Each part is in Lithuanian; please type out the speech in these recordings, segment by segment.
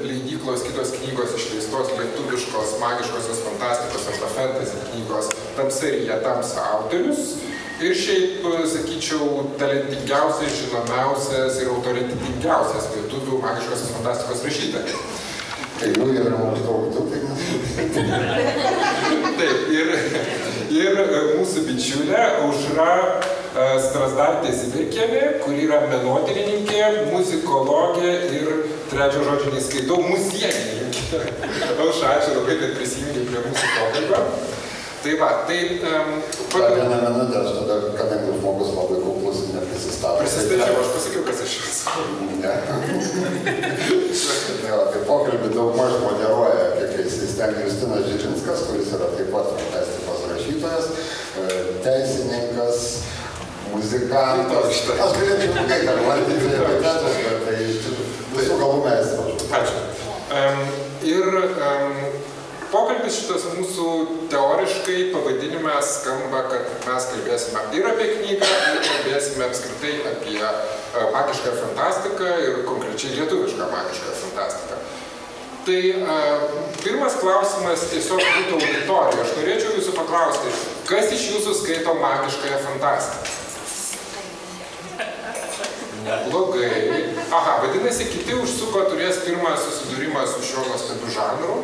leidyklos kitos knygos išleistos lietuviškos magiškosios fantastikos arba fantasy knygos Tamsarija Tamsa autorius. Ir šiaip, sakyčiau, talentingiausias, žinomiausias ir autoritetingiausias lietuvių magiškosios fantastikos rašytojas. Tai jau yra maždaug tu, tai Taip, ir mūsų bičiulė Aušra Strazdaitė Zibirkienė, kuri yra menotyrininkė, muzikologė ir trečio žodžio neskaitau, muziejininkė. Aušra, ačiū labai, kad prisijungė prie mūsų pokalbio. Tai va, tai... Dar vieną minutę, aš tada, kadangi žmogus labai kuklus ir neprisistato. Prisistačiau, aš pasakiau, kas aš esu. Ne. Tai pokalbį daugmaž moderuoja, kiek ten Justinas Žižinskas, kuris yra taip pat fantastikos rašytojas, teisininkas, muzikantas. Aš galėčiau ilgai dar valdyti epitetus, bet tai visų galų meistras. Ačiū. Ir pokalbis šitas mūsų teoriškai pavadinime skamba, kad mes kalbėsime ir apie knygą, ir kalbėsime apskritai apie magišką fantastiką ir konkrečiai lietuvišką magišką fantastiką. Tai pirmas klausimas tiesiog būtų auditorija. Aš norėčiau jūsų paklausti, kas iš jūsų skaito magiškąją fantastiką? Blogai. Aha, vadinasi, kiti užsuko turės pirmą susidūrimą su šiuo nuostabiu žanru.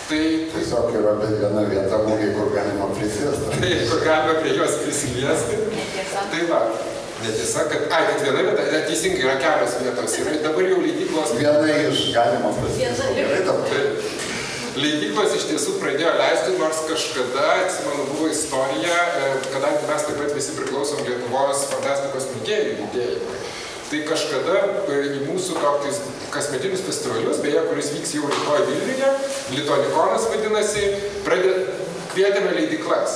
Tai tiesiog yra viena vieta mūgiai, kur galima prisėsti. Taip, kur galima prie jos prisiliesti. Tai va, netiesa, kad viena vieta, teisingai yra kelios vietos. Ir dabar jau leidyklos... Viena iš galima prisėsti. Leidyklos iš tiesų pradėjo leisti, nors kažkada, atsimenu, buvo istorija, kadangi mes taip pat visi priklausom Lietuvos fantastikos mėgėjų judėjimui. Tai kažkada į mūsų tokius kasmetinius festivalius, beje, kuris vyks jau rytoj Vilniuje, Lituanikonas vadinasi, kvietėme leidyklas.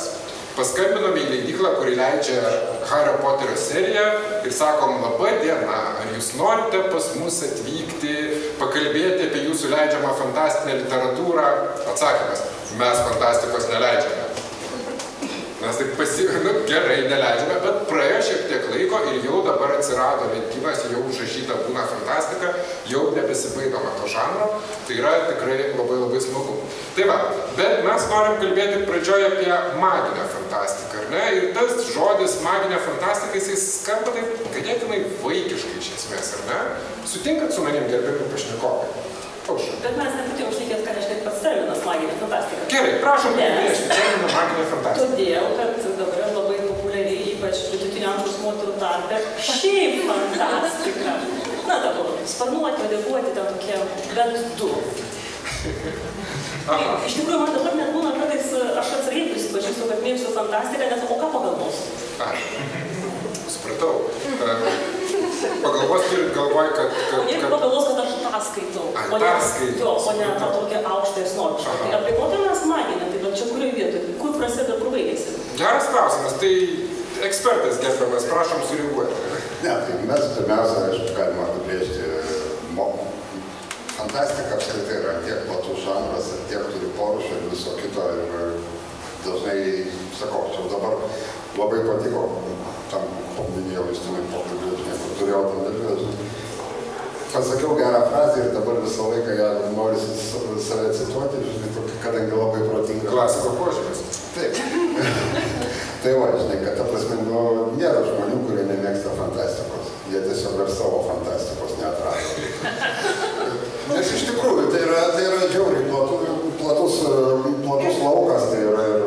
Paskambinome į leidyklą, kuri leidžia Hario Poterio seriją ir sakom, laba diena, ar jūs norite pas mus atvykti, pakalbėti apie jūsų leidžiamą fantastinę literatūrą? Atsakymas, mes fantastikos neleidžiame. Mes taip gerai neleidžiame, bet praėjo šiek tiek laiko ir jau dabar atsirado lentynas, jau užrašyta būna fantastika, jau nebesibaidoma to žanro, tai yra tikrai labai labai smagu. Tai va, bet mes norim kalbėti pradžioje apie maginę fantastiką, ar ne? Ir tas žodis maginė fantastika, jis skamba taip ganėtinai vaikiškai iš esmės, ar ne? Sutinkat su manim, gerbiami pašnekovai? Bet mes nepatėjom šnekėti, ką reiškia pats terminas maginė fantastika. Gerai, prašom pabrėžti terminą maginė fantastika. Todėl, kad dabar labai populiariai, ypač vidutinio amžiaus moterų tarpe, šiaip fantastika. Na, dabar sparnuoti, odeguoti, ten tokie bent du. Iš tikrųjų, man dabar net būna kartais, aš atsargiai prisipažįstu, kad mėgstu fantastiką, nes o ką pagalvosiu? Supratau. Pagalvos turit galvoj, kad... Jeigu pagalvos, kad aš tą skaitau, o ne tą tokią aukštą ir snobišką. Tai apie kokią mes maginę, tai va čia kurioje vietoje, kur prasideda, kur baigėsi? Geras klausimas, tai ekspertas gerbiamas, prašom sureaguoti. Ne, tai mes pirmiausia, aišku, galima apibrėžti fantastika apskritai yra tiek platus žanras, tiek turi porušą ir viso kito ir dažnai, sakau, čia dabar labai patiko, tam paminėjau Justinai pokalbį, kur turėjau tam dalyvę, pasakiau gerą frazę ir dabar visą laiką ją norisi save cituoti, kadangi labai protinga. Klasiko požiūris. Taip. Tai va, žinai, kad ta prasme, nėra žmonių, kurie nemėgsta fantastikos. Jie tiesiog dar savo fantastikos neatrado. Nes iš tikrųjų, tai yra džiauriai platus laukas, tai yra ir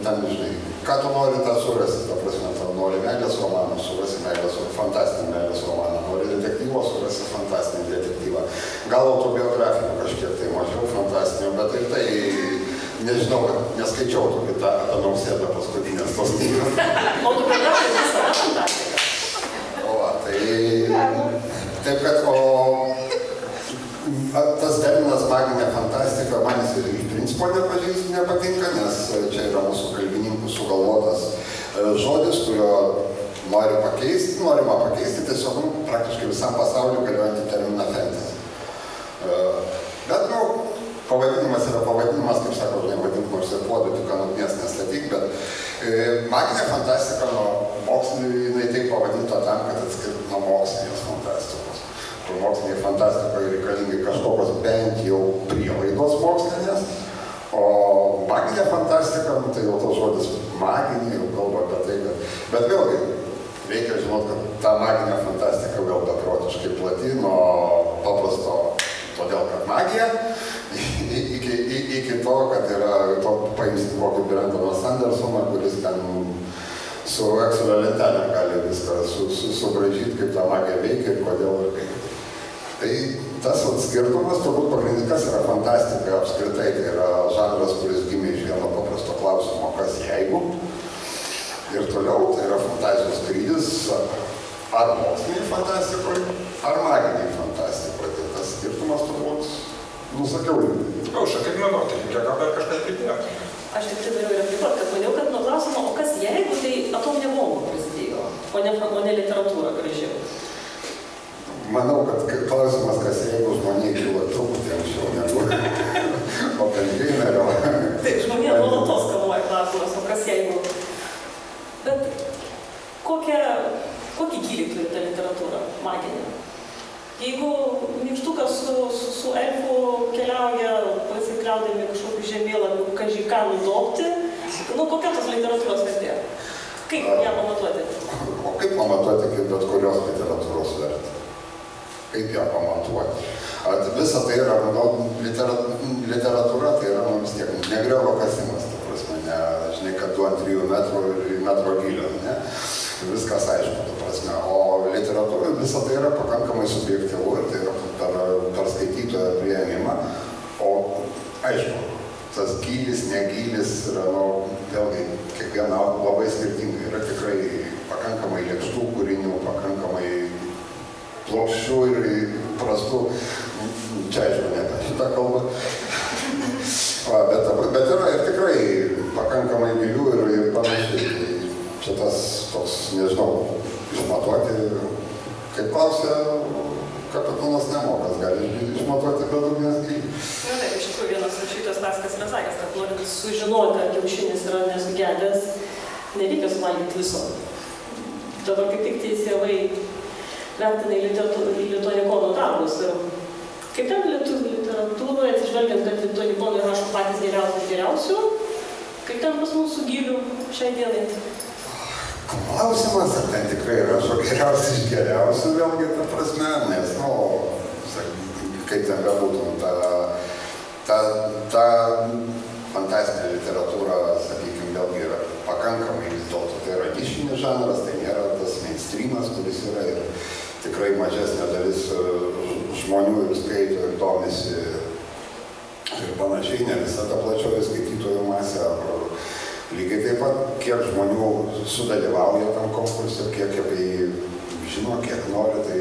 ten, žinai, ką tu nori tą surasti, ta prasme, tu nori meilės romaną, surasi fantastinį meilės romaną, nori detektyvo, surasi fantastinį detektyvą. Gal autobiografinių kažkiek tai mažiau fantastinių, bet ir tai, nežinau, neskaičiau tokį tą apie Nausėdą paskutinės tos knygos. Autobiografija visada fantastika. O, tai, taip kad, tas terminas maginė fantastika man jis ir iš principo nepatinka, nes čia yra mūsų kalbininkų sugalvotas žodis, kurio norima pakeisti tiesiog praktiškai visam pasauliu galiojantį terminą fantasy. Bet, pavadinimas yra pavadinimas, kaip sako, žinai, vadink nors ir puodų, tik ant ugnies nestatyk, bet maginė fantastika nuo mokslinio, jinai taip pavadinta tam, kad atskirti nuo mokslinės fantastikos. Kur moksliniai fantastikoje reikalingi kažkokios bent jau prielaidos mokslinės, o maginė fantastika, tai jau tas žodis maginė, jau kalba apie tai, kad... Bet vėlgi, reikia žinot, kad ta maginė fantastika vėl beprotiškai plati, nuo paprasto, todėl kad magija, iki to, kad yra, paimsim kokį Brendoną Sandersoną, kuris ten su Excelio lentelėm gali viską subraižyti, kaip ta magija veikia ir kodėl ir kaip. Tai tas skirtumas, turbūt pagrindinis, kas yra fantastika apskritai, tai yra žanras, kuris gimė iš vieno paprasto klausimo, kas jeigu. Ir toliau tai yra fantazijos skrydis ar moksliniai fantastikoje, ar maginiai fantastikoje. Tai tas skirtumas turbūt nusakiau. Aušra, kaip menotyrininkė, gal dar kažką pridėtų? Aš tik tai dariau replikuoti, kad maniau, kad nuo klausimo, o kas jeigu, tai atominė bomba prasidėjo, o ne literatūra gražiau. Manau, kad klausimas, kas jeigu žmonėje kilo truputį anksčiau negu Oppenheimerio. Taip, žmonėje nuolatos kamuoja klausimas, o kas jeigu. Bet kokį gylį turi ta literatūra maginė? Jeigu nykštukas su elfu keliauja, pasikliaudami kažkokiu žemėlapiu, kažį ką nudobti, kokia tos literatūros vertė? Kaip ją pamatuoti? O kaip pamatuoti kaip bet kurios literatūros vertę? Kaip ją pamatuoti? Visa tai yra, literatūra tai yra, vis tiek, negriovo kasimas, ta prasme, ne, žinai, kad 2-3 metrų ir metro gylio, ne? Viskas aišku, ta prasme. O literatūra visą tai yra pakankamai subjektyvu ir tai yra per skaitytojo priėmimą. O aišku, tas gylis, negylis yra, vėlgi, kiekviena labai skirtinga. Yra tikrai pakankamai lėkštų kūrinių, pakankamai plokščių ir prastų. Čia aišku, ne apie šitą kalbą. Bet yra ir tikrai pakankamai gilių ir panašiai. Čia tas toks, nežinau, išmatuoti, kaip klausė kapitonas Nemokas, gali išmatuoti bedugnės gylį. Na taip, iš tikrųjų vienas rašytojas Taskas yra sakęs, kad norint sužinoti, ar kiaušinis yra nesugedęs, nereikia suvalgyti viso. Dabar kaip tik teisėjai vertina į lituanikonų darbus. Kaip ten lietuvių literatūroje, atsižvelgiant, kad lituanikonai rašo patys geriausių, kaip ten pas mūsų gylių šiai dienai? Klausimas, ar ten tikrai rašo geriausiai iš geriausių, vėlgi, ta prasme, nes, kaip ten bebūtų, ta fantastinė literatūra, sakykime, vėlgi yra pakankamai vis dėlto, tai yra nišinis žanras, tai nėra tas mainstreamas, kuris yra ir tikrai mažesnė dalis žmonių ir skaito ir domisi ir panašiai, ne visa ta plačioji skaitytojų masė. Lygiai taip pat, kiek žmonių sudalyvauja tam konkursui, kiek apie jį žino, kiek nori, tai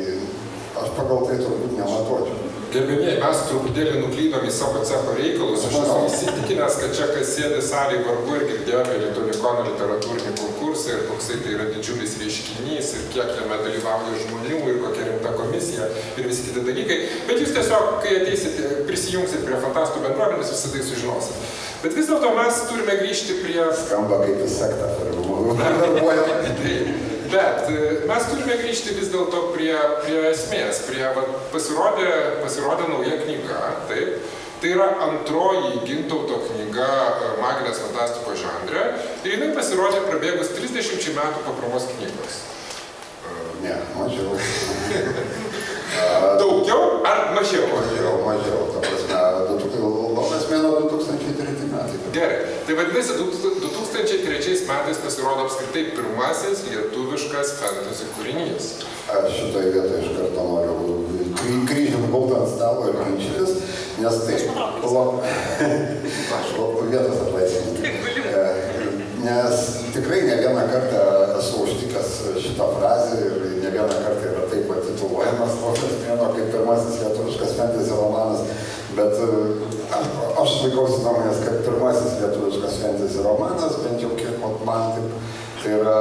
aš pagal tai turbūt nematuočiau. Gerbėmieji, mes truputėlį nuklydom į savo cecho reikalus. Aš esu įsitikinęs, kad čia kas sėdi salėje vargu ir girdėjo apie lituanikono literatūrinį konkursą ir koksai tai yra didžiulis reiškinys ir kiek jame dalyvauja žmonių ir kokia rimta komisija ir visi kiti dalykai. Bet jūs tiesiog, kai ateisite, prisijungsit prie fantastų bendruomenės, visą tai sužinosit. Bet vis dėlto mes turime grįžti prie... Skamba kaip į sektą. Bet mes turime grįžti vis dėlto prie esmės, pasirodė nauja knyga, taip. Tai yra antroji Gintauto knyga maginės fantastikos žanre ir jinai pasirodė prabėgus 30 metų po pirmos knygos. Ne, mažiau. Daugiau ar mažiau? Mažiau, ta prasme, Lokas mėno 2003 metai. Gerai, tai vadinasi, 2003 metais pasirodo apskritai pirmasis lietuviškas fantasy kūrinys. Aš šitoje vietoje iš karto noriu kryžių gulti ant stalo ir ginčytis, nes tai... Vietos atlaisvinti. Nes tikrai ne vieną kartą esu užtikęs šitą frazę ir ne vieną kartą yra taip patituluojamas Lokas mėno kaip pirmasis lietuviškas fantasy romanas, bet aš laikausi nuomonės, kad pirmasis lietuviškas fantasy romanas, bent jau kiek man taip, tai yra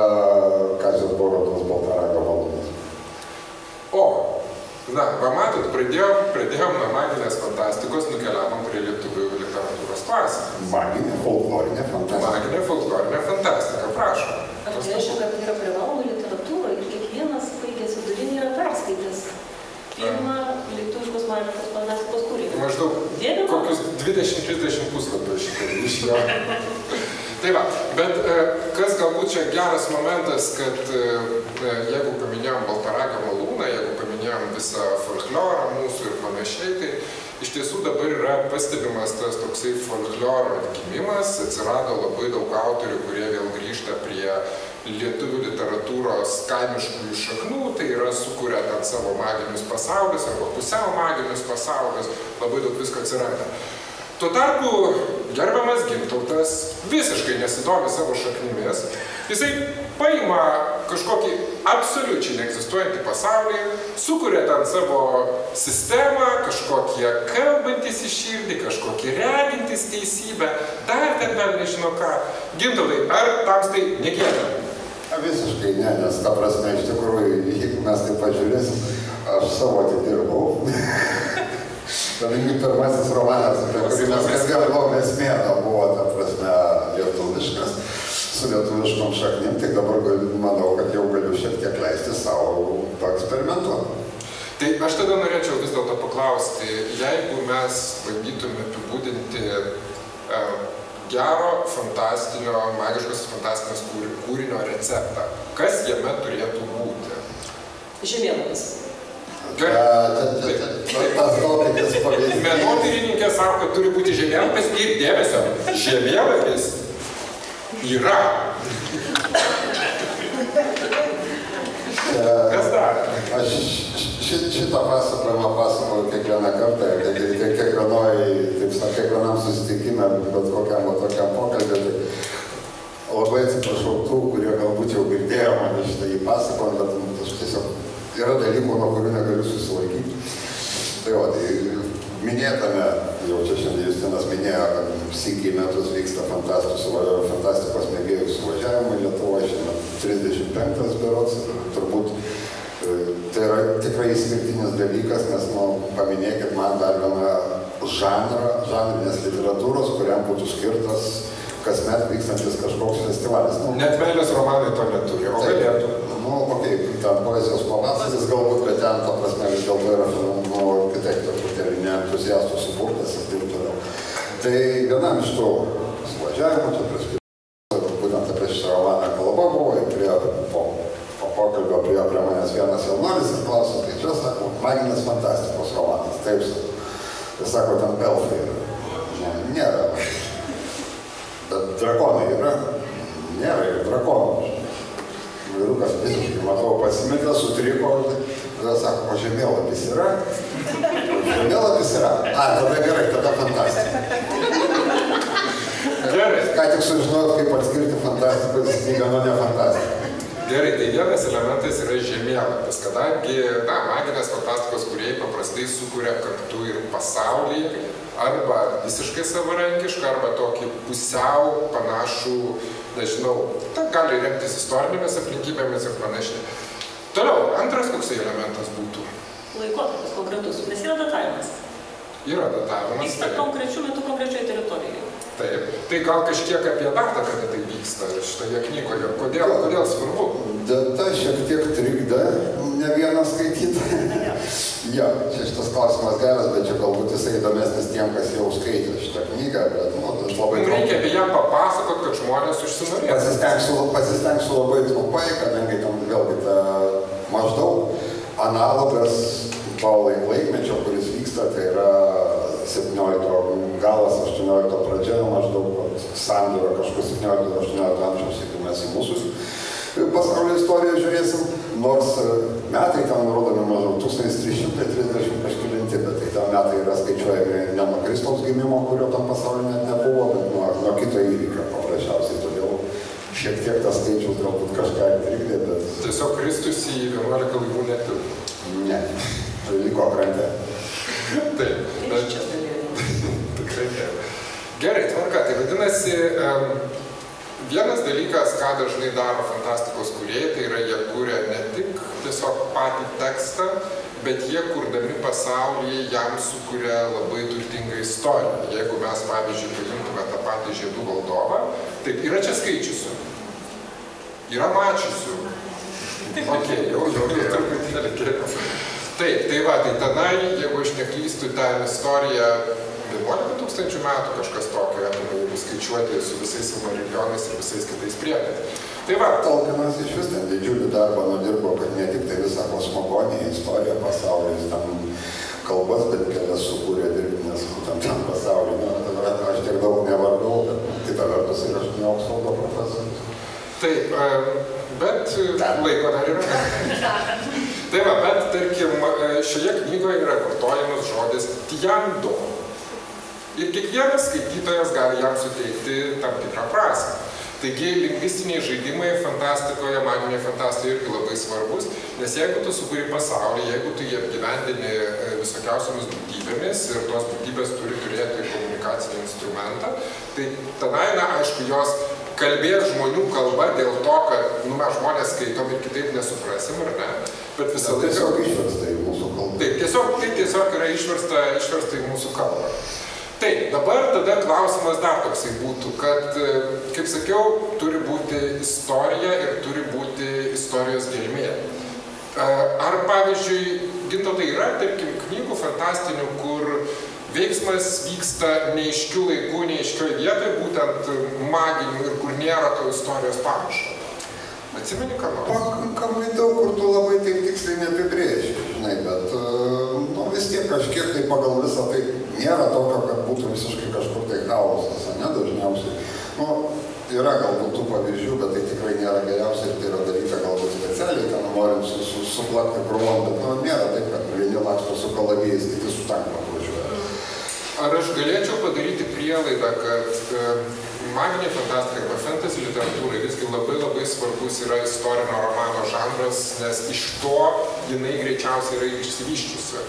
Kazio Borutos Baltaragio Valūnas. O, na, matot, pradėjom nuo maginės fantastikos, nukeliavom prie lietuvių literatūros klasikos. Maginė folklorinė fantastika. Maginė folklorinė fantastika, prašom. Aš reiškia, kad yra privaloma literatūra ir kiekvienas baigęs vidurinį yra perskaitęs pirmą magiškos fantastikos kūrinį. Maždaug kokius 20-30 puslapį šitą išėjo. Tai va, bet kas galbūt čia geras momentas, kad jeigu paminėjom Baltaragio malūną, jeigu paminėjom visą folklorą mūsų ir panašiai, tai iš tiesų dabar yra pastebimas tas toksai folkloro atgimimas, atsirado labai daug autorių, kurie vėl grįžta prie lietuvių literatūros kaimiškųjų šaknų, tai yra sukuria ten savo maginius pasaulius arba pusiau maginius pasaulius, labai daug visko atsiranda. Tuo tarpu gerbiamas Gintautas visiškai nesidomi savo šaknimis, jisai paima kažkokį absoliučiai neegzistuojantį pasaulį, sukuria ten savo sistemą, kažkokie kalbantis į širdį, kažkokie regintis teisybę, dar ten vėl nežino ką. Gintautai, ar tamstai negėda? Visiškai ne, nes ta prasme, iš tikrųjų, jeigu mes taip pažiūrėsim, aš savo atidirbau. Kadangi pirmasis romanas, apie kurį mes kalbėjom, esmė buvo, ta prasme, lietuviškas, su lietuviškom šaknim, tai dabar manau, kad jau galiu šiek tiek leisti savo paeksperimentuoti. Tai aš tada norėčiau vis dėlto paklausti, jeigu mes bandytume apibūdinti gero, fantastinio, magiškos fantastinės kūrinio receptą, kas jame turėtų būti? Žemėlapis. Menotyrininkė sako, kad turi būti žemėlapis ir dėmesio. Žemėlapis yra. Kas dar? Aš šitą pasakojimą pasakoju kiekvieną kartą, kiekvienam susitikime, bet kokiam tokiam pokalbį. Labai atsiprašau tų, kurie galbūt jau girdėjo mane šitą jį pasakojant, bet aš tiesiog yra dalykų, nuo kurių negaliu susilaikyti. Tai o, tai minėtame, jau čia šiandien Justinas minėjo, kad sykį į metus vyksta fantastikos mėgėjų suvažiavimai Lietuvoje, šiandien 35 berods, turbūt tai yra tikrai išskirtinis dalykas, nes, paminėkit man dar vieną žanrinės literatūros, kuriam būtų skirtas kasmet vykstantis kažkoks festivalis. Net meilės romanai to neturi, o galėtų. Ten poezijos pavasaris galbūt, bet ten, ta prasme, vis dėlto yra, kitaip, truputėlį neentuziastų suburtas ir taip toliau. Tai vienam iš tų suvažiavimų, čia būtent apie šitą romaną kalba buvo, ir po pokalbio prie manęs vienas jaunuolis ir klauso, tai čia, sako, maginės fantastikos romanas, taip, tai sako, ten elfai yra. Nėra. Bet drakonai yra. Nėra ir drakonų. Vyrukas visiškai, matau, pasimetė, sutriko, tada sako, o žemėlapis yra? Žemėlapis yra? Tada gerai, tada fantastika. Gerai. Ką tik sužinojot, kaip atskirti fantastikos knygą nuo nefantastikos. Gerai, tai vienas elementas yra žemėlapis, kadangi, maginės fantastikos kūrėjai paprastai sukuria kartu ir pasaulį, arba visiškai savarankišką, arba tokį pusiau panašų, nežinau, gali remtis istorinėmis aplinkybėmis ir panašiai. Toliau, antras koksai elementas būtų? Laikotarpis konkretus, nes yra datavimas. Yra datavimas. Vyksta konkrečiu metu konkrečioje teritorijoje. Taip. Tai gal kažkiek apie datą, kada tai vyksta šitoje knygoje. Kodėl svarbu? Data šiek tiek trikdo ne vieną skaitytoją. Jo, čia šitas klausimas geras, bet čia galbūt jisai įdomesnis tiem, kas jau skaitė šitą knygą, bet, aš labai... Reikia apie ją papasakot, kad žmonės užsinorėtų. Pasistengsiu labai trumpai, kadangi tam vėlgi ta maždaug analogas to laikmečio, kuris vyksta, tai yra 17 galas, 18 pradžia, maždaug sandūra kažkur 17-18 amžiaus, jeigu mes į mūsų pasaulio istoriją žiūrėsim, nors metai ten nurodomi maždaug 1330 kažkelinti, bet tai tam metai yra skaičiuojami ne nuo Kristaus gimimo, kurio tam pasaulyje net nebuvo, bet nuo kito įvykio paprasčiausiai, todėl šiek tiek tas skaičius galbūt kažką trikdė, bet... Tiesiog Kristus į 11 laivų neturi. Ne, liko krante. Taip. Tikrai ne. Gerai, tvarka. Tai vadinasi, vienas dalykas, ką dažnai daro fantastikos kūrėjai, tai yra jie kūrė ne tik tiesiog patį tekstą, bet jie kurdami pasaulį jam sukuria labai turtingą istoriją. Jeigu mes, pavyzdžiui, paimtume tą patį Žiedų valdovą, taip, yra čia skaičiusių, yra mačiusių. Ok, jau truputėlį geriau. Taip, tai va, tai tenai, jeigu aš neklystu, ten istorija 11 000 metų kažkas tokio, jeigu skaičiuoti su visais Silmarilionais ir visais kitais priedais. Tai va. Tolkienas iš vis ten didžiulį darbą nudirbo, kad ne tik tai visą kosmogoniją, istoriją pasaulyje, ten kalbas, bet kelias sukūrė dirbtinės tam pasaulyje. Aš tiek daug nevardau, bet kita vertus ir aš ne Oksfordo profesorius. Taip, bet laiko dar yra. Tai va, bet tarkim, šioje knygoje yra vartojamas žodis Tiando. Ir kiekvienas skaitytojas gali jam suteikti tam tikrą prasmę. Taigi, lingvistiniai žaidimai fantastikoje, maginėje fantastijoje irgi labai svarbus, nes jeigu tu sukūri pasaulį, jeigu tu jį apgyvendini visokiausiomis būtybėmis ir tos būtybės turi turėti komunikacinį instrumentą, tai tenai, na, aišku, jos kalbės žmonių kalba dėl to, kad, nu, mes žmonės skaitom ir kitaip nesuprasim, ar ne? Bet visą laiką... Tiesiog išversta į mūsų kalbą. Taip, tiesiog yra išversta į mūsų kalbą. Taip, dabar tada klausimas dar toksai būtų, kad, kaip sakiau, turi būti istorija ir turi būti istorijos gelmė. Ar, pavyzdžiui, Gintautai, yra, tarkim, knygų fantastinių, kur veiksmas vyksta neaiškių laikų, neaiškioje vietoje, būtent maginių ir kur nėra to istorijos panašo? Atsimeni, ką nors? Pakankamai daug, kur tu labai taip tiksliai neapibrėži, žinai, bet nu, vis tiek kažkiek tai pagal visą tai nėra tokio, kad būtų visiškai kažkur tai chaosas, ne, dažniausiai. Nu, yra galbūt tų pavyzdžių, bet tai tikrai nėra geriausia ir tai yra daryta galbūt specialiai, ten norint suplakti krūvom, bet nu, nėra taip, kad vieni laksto su kalavijais, kiti su tanku atvažiuoja. Ar aš galėčiau padaryti prielaidą, kad maginė fantastika arba fantasy literatūrai visgi labai svarbus yra istorinio romano žanras, nes iš to jinai greičiausiai yra išsivyščiusi.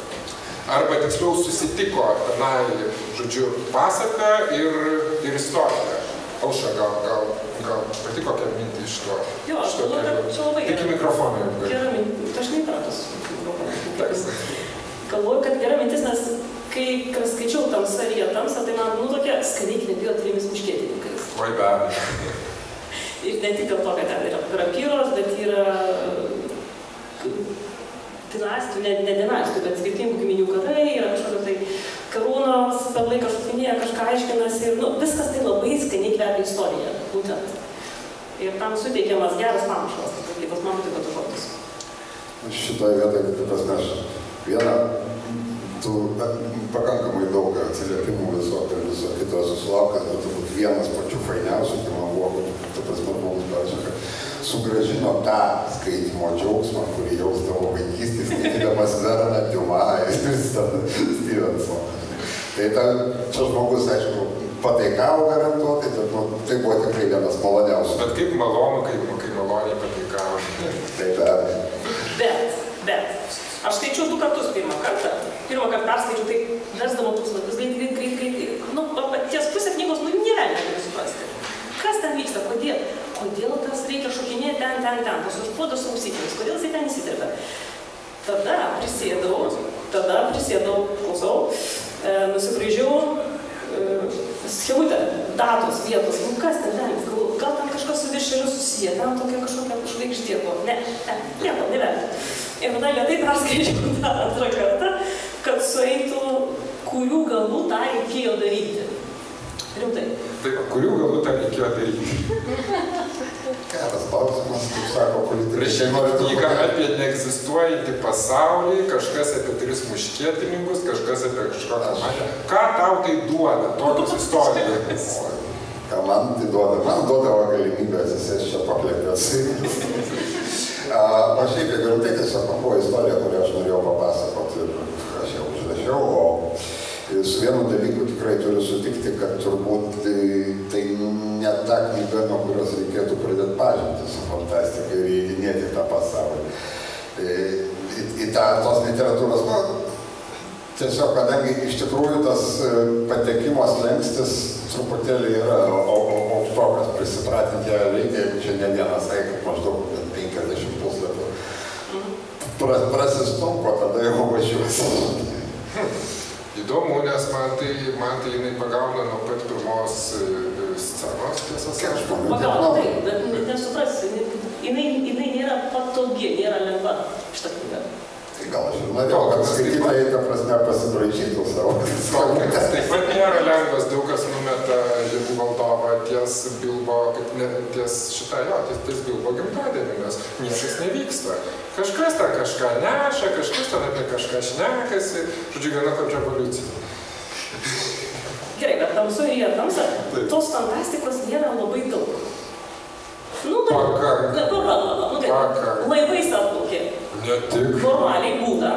Arba tiksliau susitiko, na, žodžiu, pasaka ir istorija. Aušra, gal pati kokią mintį iš to? Jo, aš galvoju, kad čia labai Tik į mikrofoną. Gera mintis, aš neįpratus. Galvoju, kad gera mintis, nes kai skaičiau Tamsa ir jie tamsa, tai man, nu, tokia skaniai kvepėjo trimis muškietininkais. Oi, be abejo. Ir ne tik dėl to, kad ten yra rapyros, bet yra dinastijų, ne dinastijų, bet skirtingų giminių karai, yra kažkokio tai karūnos, per laiką šutinėje kažką aiškinasi ir, nu, viskas tai labai skaniai kvepia istoriją, būtent. Ir tam suteikiamas geras panašalas, tai pas man patiko tos žodis. Šitoje vietoje, kaip prasme, aš vieną, tu pakankamai daug atsiliepimų viso kito susilaukęs, bet turbūt vienas pačių fainiausių, tai man buvo, tu prasme, mums parašė, kad sugrąžino tą skaitymo džiaugsmą, kurį jausdavo vaikystės, skaitydamas Verną Diumą ir Stevensoną. Tai čia žmogus, aišku, pataikavo garantuotai, tai buvo tikrai vienas maloniausių. Bet kaip malonu, kai maloniai pataikavo. Tai be abejo. Bet. Aš skaičiau 2 kartus pirmą kartą perskaičiau, tai versdama puslapius, greit, nu, ties pusę knygos, nu, nevelnė galiu suprasti. Kas ten vyksta, kodėl tas reikia šokinėti ten, tas užpuodas su ausytėmis, kodėl jisai ten įsiterpia. Tada prisėdau, klausau, nusibraižiau schemutę, datos, vietos, nu kas ten velnis, gal ten kažkas su viršeliu susiję, ten tokia kažkokia žvaigždė buvo, nieko, nevelnis. Ir tada lėtai perskaičiau tą antrą kartą, kad sueitų, kurių galų tą reikėjo daryti. Rimtai. Taip, kurių galų tą reikėjo daryti? Geras klausimas, kaip sako politikai. Rašyti knygą apie neegzistuojantį pasaulį, kažkas apie 3 muškietininkus, kažkas apie kažkokią magę. Ką tau tai duoda, tokios istorijos? Ką man tai duoda? Man duodavo galimybę atsisėsti čia paklėpės. O šiaip, jeigu tai tiesiog buvo istorija, kurią aš norėjau papasakoti ir aš jau užrašiau, o su vienu dalyku tikrai turiu sutikti, kad turbūt tai ne ta knyga, nuo kurios reikėtų pradėti pažinti su fantastika ir įdinėti tą pasaulį. Į tos literatūros, tiesiog, kadangi iš tikrųjų tas patekimo slenkstis truputėlį yra aukštokas, prisipratinti ją reikia, jeigu čia ne vienas kaip maždaug 50 puslapių. Prasistumpo, tada jau važiuosi. Įdomu, nes man tai jinai pagauna nuo pat pirmos scenos, tiesą sakant. Pagauna, taip, bet nesuprasi, jinai nėra patogi, nėra lengva šitą knygą. gal aš ir norėjau, kad skaitytojai, ta prasme, pasibraižytų savo. Tolkienas taip pat nėra lengvas, daug kas numeta Jėgų valdovą ties Bilbo, ties Bilbo gimtadienį, nes niekas nevyksta. Kažkas ten kažką neša, kažkas ten apie kažką šnekasi, žodžiu, viena kokia evoliucija. Gerai, bet tamsu ir jie tamsa, tos fantastikos nėra labai daug. Laivais atplaukė. Ne tik. Normaliai būna,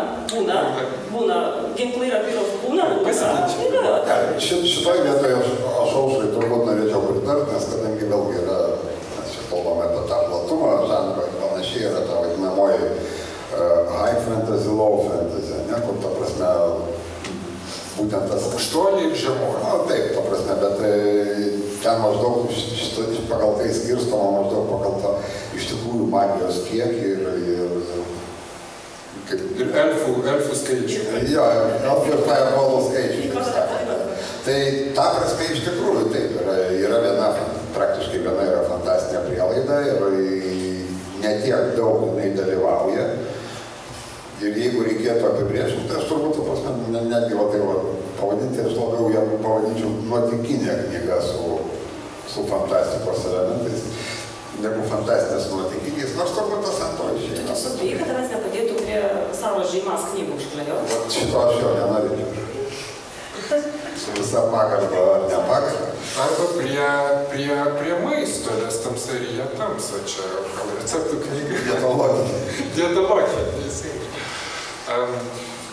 ginklai ir apiros būna. Šitoj vietoje aš Aušrai turbūt norėčiau pritarti, nes kadangi vėlgi yra, mes čia kalbame apie tą platumą, žanrą ir panašiai yra ta vadinamoji high fantasy, low fantasy, ne, kur ta prasme būtent tas... Aukštuoliai ir žemuoliai. Na, taip, ta prasme, bet ten maždaug pagal tai skirstoma maždaug pagal tą iš tikrųjų magijos kiekį ir elfų skaičių. Jo, elfų ir fireballų skaičių, kaip sakome. Tai ta prasme iš tikrųjų taip, yra viena, praktiškai viena yra fantastinė prielaida ir ne tiek daug jinai dalyvauja. Ir jeigu reikėtų apibrėžti, tai aš turbūt, netgi va tai pavadinti, aš labiau ją pavadinčiau nuotykinė knyga su fantastikos elementais, negu fantastinės nuotykiniais, nors turbūt tas ant to išeina. Supėjai, kad tavęs nepadėtų prie savo žymas knygų užklėjo? Šito aš jo nenorėčiau. Su visa pagarba ar nepagarba. Arba prie maisto, nes tamsaryje tamsa, čia gal receptų knyga. Dietologija, teisingai.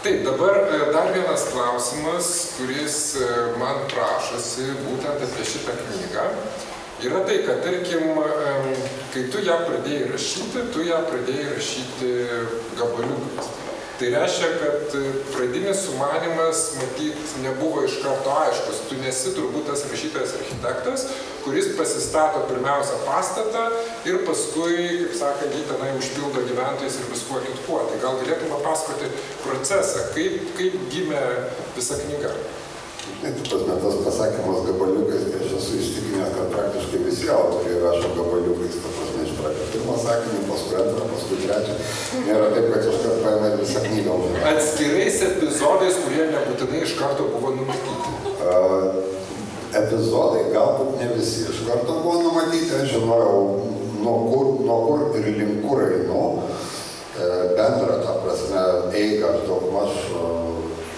Taip, dabar dar vienas klausimas, kuris man prašosi būtent apie šitą knygą. Yra tai, kad tarkim, kai tu ją pradėjai rašyti gabaliukais. Tai reiškia, kad pradinis sumanymas, matyt, nebuvo iš karto aiškus. Tu nesi turbūt tas rašytojas architektas, kuris pasistato pirmiausia pastatą ir paskui, kaip sakant, jį tenai užpildo gyventojais ir viskuo kitkuo. Tai gal galėtum papasakoti procesą, kaip gimė visa knyga? Tas pasakymas gabaliukais, tai aš esu įstikinęs, kad praktiškai visi autoriai rašo gabaliukais, ta prasme, iš pradžio pirmą sakinį, paskui antrą, paskui trečią. Nėra taip, kad iškart paėmė visą knygą. Atskirais epizodais, kurie nebūtinai iš karto buvo numatyti. Epizodai galbūt ne visi iš karto buvo numatyti, aš žinojau, nuo kur ir link kur einu. Bendrą, ta prasme, eigą aš daugmaž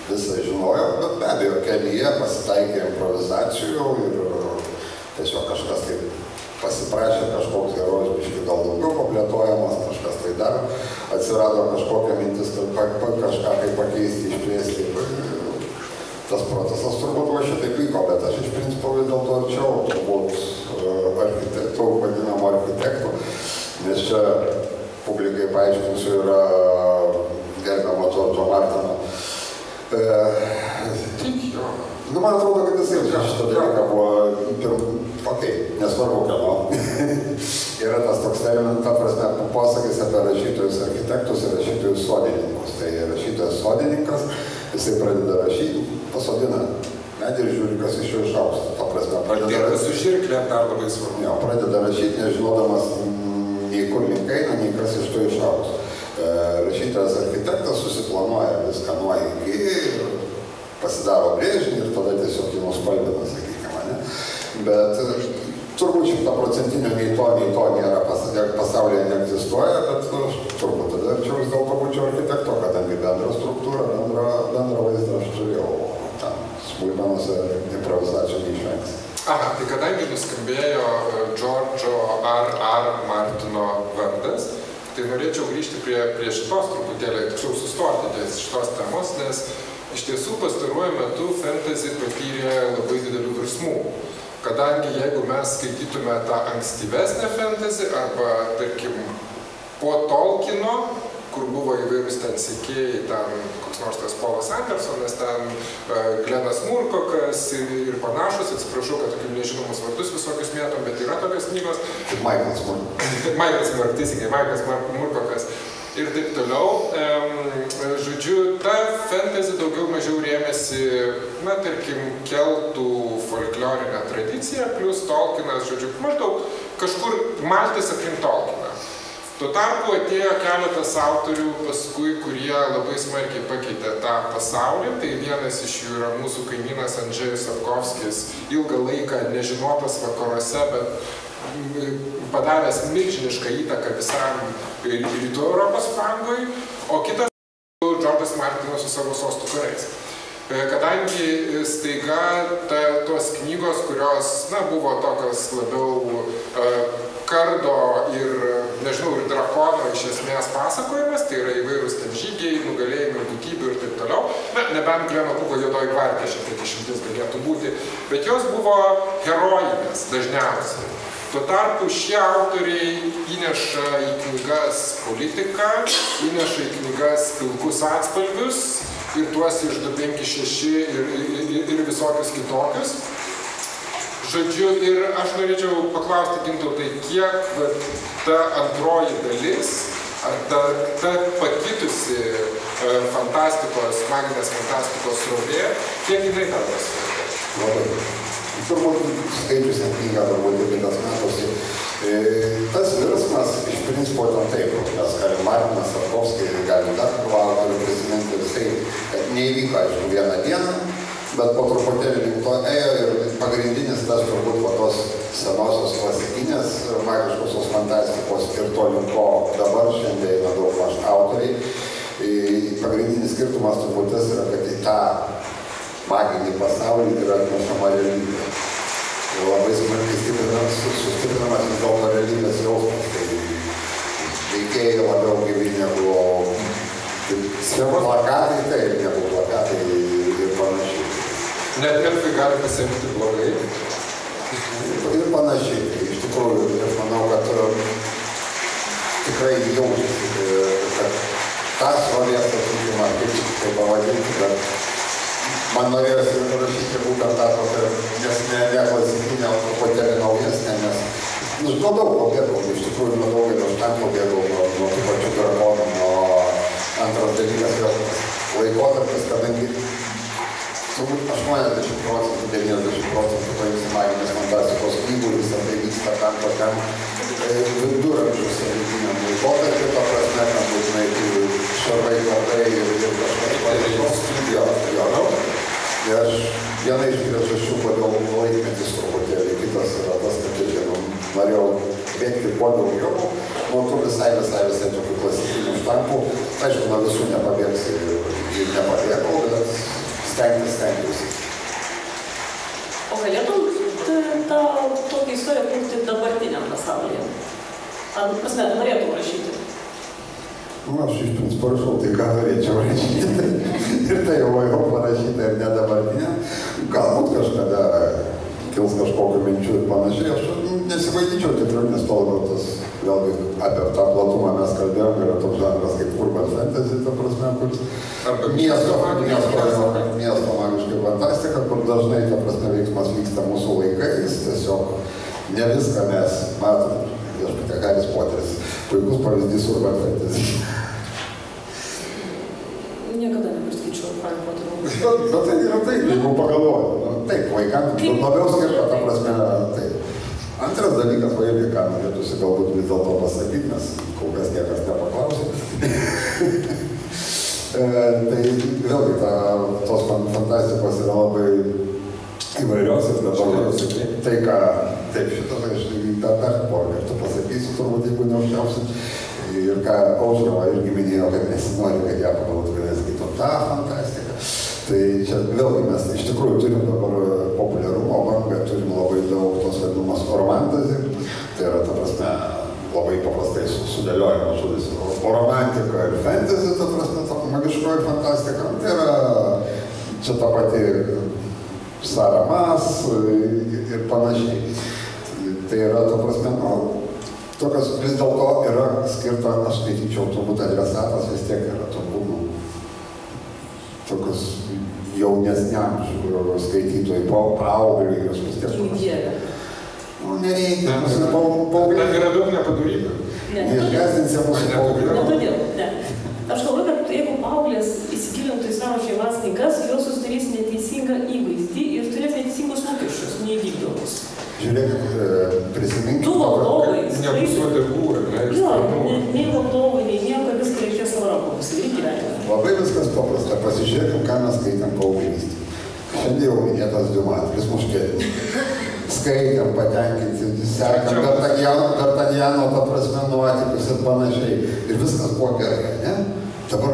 visą žinojau, bet be abejo kelyje pasitaikė improvizacijų ir tiesiog kažkas tai pasiprašė, kažkoks herojus biškai gal daugiau paplėtojamas, kažkas tai dar atsirado kažkokia mintis, kad kažką tai pakeisti, išplėsti. Tas procesas turbūt va šitaip vyko, bet aš iš principo vis dėlto arčiau turbūt architektų, vadinamų architektų, nes čia publikai paaiškinsiu yra gerbiamo Džordžo Martino. Man atrodo, kad jisai šitą dalyką buvo nesvarbu kieno. Yra tas toks terminas, ta prasme, posakis apie rašytojus architektus ir rašytojus sodininkus. Tai rašytojas sodininkas, jisai pradeda rašyti, pasodina medį ir žiūri, kas iš jo išaugs. Ta prasme, pradeda su žirklėm dar labai svarbu. Jo, pradeda rašyti, nežinodamas nei kur link eina, nei kas iš to išaugs. Rašytojas architektas susiplanuoja viską nuo iki, pasidaro brėžinį ir tada tiesiog jį nuspalvina, sakykime, ne? Bet turbūt 100% nei to nėra, pasaulyje neegzistuoja, bet turbūt tada arčiau vis dėlto būčiau architekto, kadangi bendrą struktūrą, bendrą vaizdą aš turėjau, tam smulkmenose improvizacijų neišvengsi. Aha, tai kadangi nuskambėjo Džordžo R. Martino vardas, tai norėčiau grįžti prie šitos truputėlį, tiksliau sustoti ties šitos temos, nes iš tiesų pastaruoju metu fantasy patyrė labai didelių virsmų. Kadangi jeigu mes skaitytume tą ankstyvesnę fantasy arba, tarkim, po Tolkieno, kur buvo įvairūs ten sekėjai, ten koks nors tas Polas Andersonas, ten Glenas Murkokas ir panašus, atsiprašau, kad tokių nežinomus vardus visokius mėtom, bet yra tokios knygos. Maiklas Murkokas. Maiklas Murkokas. Ir taip toliau. Žodžiu, ta fantasy daugiau mažiau rėmėsi, na, tarkim, keltų folklorinę tradiciją, plus Tolkienas, žodžiu, maždaug kažkur maltis aplink Tolkieną. Tuo tarpu atėjo keletas autorių paskui, kurie labai smarkiai pakeitė tą pasaulį. Tai vienas iš jų yra mūsų kaimynas Andžejus Sapkovskis, ilgą laiką nežinotas vakaruose, bet padaręs milžinišką įtaką visam rytų Europos flangui, o kitas Džordžas Martinas su savo Sostų karais. Kadangi staiga tos knygos, kurios buvo tokios labiau kardo ir, nežinau, ir drakono iš esmės pasakojimas, tai yra įvairūs ten žygiai, nugalėjimai, būtybių ir taip toliau. Nebent Gleno Kuko Juodoji gvardija šiek tiek išimtis galėtų būti, bet jos buvo herojinės dažniausiai. Tuo tarpu šie autoriai įneša į knygas politiką, įneša į knygas pilkus atspalvius ir tuos iš 256 ir visokius kitokius. Žodžiu, ir aš norėčiau paklausti, Gintautai, kiek ta antroji dalis, ar ta pakitusi fantastikos, maginės fantastikos srovė, kiek jinai tau pasveikė? Labai. Turbūt skaičius knygą, turbūt ir kitas matosi. Tas virsmas iš principo ten taip, mes galim Martinas Sapkovskis, galim dar autorių prisiminti visai, kad neįvyko, aišku, vieną dieną, bet po truputėlį link to ėjo ir pagrindinis tas turbūt po tos senosios klasikinės magiškosios fantastikos ir to link ko dabar šiandien eina daug maž autoriai. Pagrindinis skirtumas turbūt tas yra, kad į tą maginį pasaulį yra atnešama realybė. Ir labai smarkiai sustiprinamas vis dėlto realybės jausmas. Tai veikėjai labiau gyvi negu plakatai, taip, negu plakatai ir panašiai. Net elfai gali pasiekti blogai. Ir panašiai. Iš tikrųjų, aš manau, kad tikrai jaučiasi, kad tą srovės atsukimą, kaip tai pavadinti, bet man norėjosi rašyti būtent tą tokią, nes ne klasikinę, o truputėlį naujesnę, nes nuo daug pabėgau, iš tikrųjų nuo daugelio aš ten pabėgau, nuo tų pačių drakonų, nuo antras dalykas vėl laikotarpis, kadangi turbūt 80%, 90% paimsi maginės fantastikos knygų ir visą tai vyksta tam tokiam viduramžių sąlyginiam laikotarpiu, ta prasme, kad būtinai šarvai, kardai ir kažkas panašaus. Ir aš viena iš priežasčių, kodėl laikmetis truputėlį, kitas yra tas, kad norėjau bėgti kuo daugiau, nuo tų visai tokių klasikinių štampų. Aišku, nuo visų nepabėgsi ir nepabėgau, bet stengiausi. O galėtum tą tokią istoriją kurti dabartiniam pasaulyje? Ar, prasme, norėtum rašyti? Aš iš principo rašau, tai ką norėčiau rašyti. Ir tai jau parašyta ir ne dabartinė. Galbūt kažkada kils kažkokių minčių ir panašiai. Aš nesivaidyčiau tikrai, nes tas vėlgi apie tą platumą mes kalbėjom, yra toks žanras kaip urban fantasy, ta prasme, kur miesto magiškai fantastika, kur dažnai, ta prasme, veiksmas vyksta mūsų laikais, tiesiog ne viską mes matom. Viešpatie Haris Poteris, puikus pavyzdys urban fantasy. Niekada nepaskaičiau Harry Potter'o. Bet tai yra taip, jeigu pagalvoju. Taip, vaikams labiau skirta, ta prasme, taip. Antras dalykas, va irgi ką norėtųsi galbūt vis dėlto pasakyti, nes kol kas niekas nepaklausė. Tai vėlgi, tos fantastikos yra labai įvairios ir dabar tai, ką taip šitą, tai aš dar porą kartų pasakysiu, turbūt, jeigu neužčiausiu. Ir ką Aušrava irgi minėjo, kad nesinori, kad ją pagalvotų, kad nesakytų tą fantastiką. Tai čia vėlgi mes iš tikrųjų turim dabar populiarumo bangą, turim labai daug tos vadinamos romantazi. Tai yra, ta prasme, labai paprastai sudėliojama žodis romantika ir fantasy, ta prasme, ta magiškoji fantastika. Tai yra čia ta pati Saramas ir panašiai. Tai yra, ta prasme, tokios vis dėlto yra skirta, aš skaityčiau, turbūt adresatas vis tiek yra turbūt tokios jaunesniam skaitytojai, paaugliai, jos vis tiek. Nu, nereikia, mūsų paaugliai. Yra daug nepadarybų. Neišgąsdinsia mūsų paaugliai. Ne todėl, ne. Aš galvoju, kad jeigu paauglės įsigilintų į savo šeimos knygas, jos susidarys neteisingą įvaizdį ir turės neteisingus lūkesčius, neįvykdomus. Žiūrėkit, prisiminkite. Tu valdovai. Nebus uodegų, ar ne? Labai viskas paprasta. Pasižiūrėkim, ką mes skaitėm paauglystį. Šiandien jau minėtas Diuma, Tris muškietininkai. Skaitėm, patenkinti, sekam D'Artagnano, ta prasme, nuotykius ir panašiai. Ir viskas buvo gerai, ne? Dabar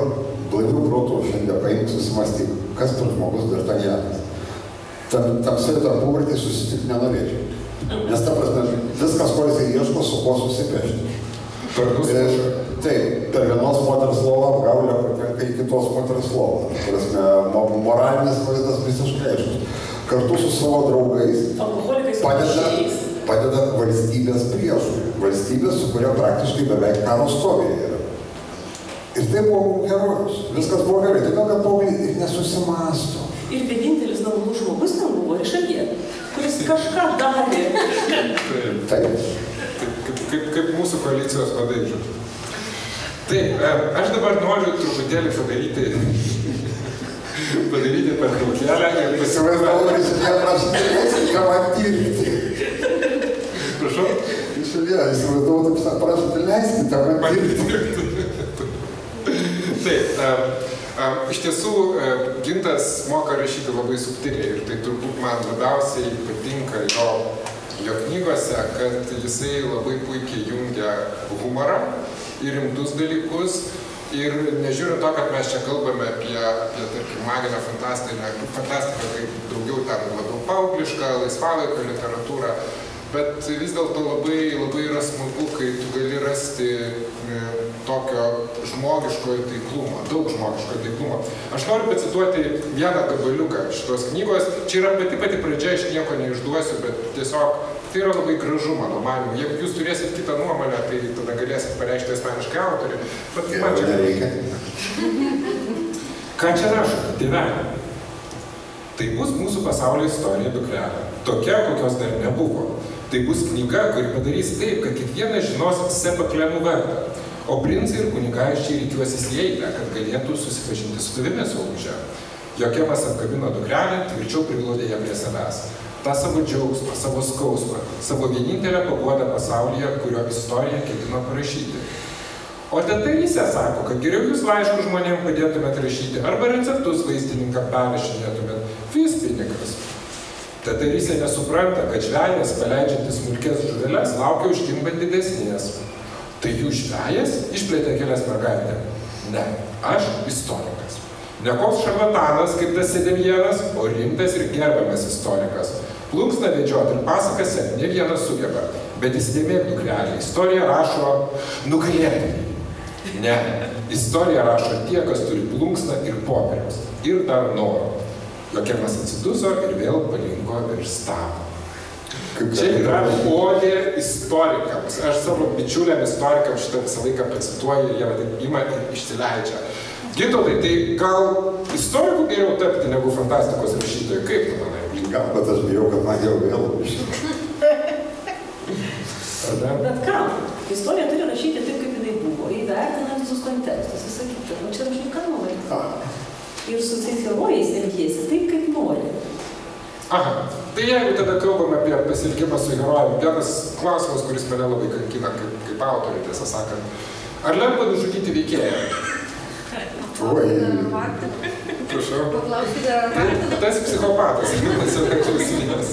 blaivių protų šiandien paimk susimastyk, kas per žmogus D'Artagnanas. Tamsiai tarpuvartį susitikti nenorėčiau. Nes ta prasme, viskas, ko jisai ieško, su kuo susipešti. Taip, per vienos moters lovą apgaulę patenka į kitos moters lovą. Ta prasme, moralinis vaizdas visiškai aiškus. Kartu su savo draugais padeda valstybės priešui. Valstybės, su kuria praktiškai beveik karo stovyje yra. Ir tai buvo herojus. Viskas buvo gerai. Tai kad paaugliai ir nesusimąsto. Ir vienintelis normalus žmogus ten buvo Rišarjė, kuris kažką darė. Taip. Kaip mūsų koalicijos vadai, žodžiu. Taip, aš dabar noriu truputėlį padaryti pertraukėlę ir Prašau? Įsivaizduoju, taip prašau, leiskite man dirbti. Taip, iš tiesų, Gintas moka rašyti labai subtiliai ir tai turbūt man labiausiai patinka jo knygose, kad jisai labai puikiai jungia humorą ir rimtus dalykus. Ir nežiūrint to, kad mes čia kalbame apie tarkim, maginę fantastiką, kaip daugiau ten labiau paauglišką, laisvalaikio literatūrą, bet vis dėlto labai yra smagu, kai tu gali rasti tokio žmogiškojo taiklumo, daug žmogiškojo taiklumo. Aš noriu pacituoti vieną gabaliuką šitos knygos. Čia yra pati pradžia, aš nieko neišduosiu, bet tiesiog tai yra labai gražu, mano manymu. Jeigu jūs turėsit kitą nuomonę, tai tada galėsit pareikšti asmeniškai autorių. Bet man čia nereikia. Ką čia rašote, tėvelė? Tai bus mūsų pasaulio istorija, dukrelė. Tokia, kokios dar nebuvo. Tai bus knyga, kuri padarys taip, kad kiekvienas žinos Sepaklenų vardą. O princai ir kunigaikščiai rikiuosis į eilę, kad galėtų susipažinti su tavimi, Sauluže. Jokemas apkabino dukrelę, tvirčiau priglaudė ją prie savęs. tą savo džiaugsmą, savo skausmą, savo vienintelę paguodą pasaulyje, kurio istoriją ketino parašyti. O tetaryse sako, kad geriau jūs laiškus žmonėms padėtumėt rašyti arba receptus vaistininkam perrašinėtumėt, vis pinigas. Tetaryse nesupranta, kad žvejas, paleidžiantis smulkės žuveles, laukia užkimbant didesnės. Tai jų žvejas išplėtė kelias mergaitę. Ne, aš istorikas. Ne koks šarlatanas, kaip tas Sedemjenas, o rimtas ir gerbiamas istorikas. Plunksną vedžioti ir pasakas ne vienas sugeba. Bet įsidėmėk, dukrelė, istoriją rašo nugalėtojai. Ne, istoriją rašo tie, kas turi plunksną ir popieriaus. Ir dar noro. Jokemas atsiduso ir vėl palinko virš stalo. Čia yra odė istorikams. Aš savo bičiuliam istorikams šitą visą laiką pacituoju, jie taip ima ir išsileidžia. Gintautai, tai gal istorikų geriau tapti negu fantastikos rašytojų? Kaip tu manai? Gal, bet aš bijau, kad man jau vėl Bet ką? Istorija turi rašyti taip, kaip jinai buvo, įvertinant visus kontekstus, visą kitą. Nu, čia rašyti kalbą. Ir su tais herojais elgiesi taip, kaip nori. Aha, tai jeigu tada kalbame apie pasilikimą su herojumi, vienas klausimas, kuris mane labai kankina kaip autorių, tiesą sakant. Ar lengva nužudyti veikėją? Oi. Prašau. Paklausite. Tas psichopatas, tas jau klausimės.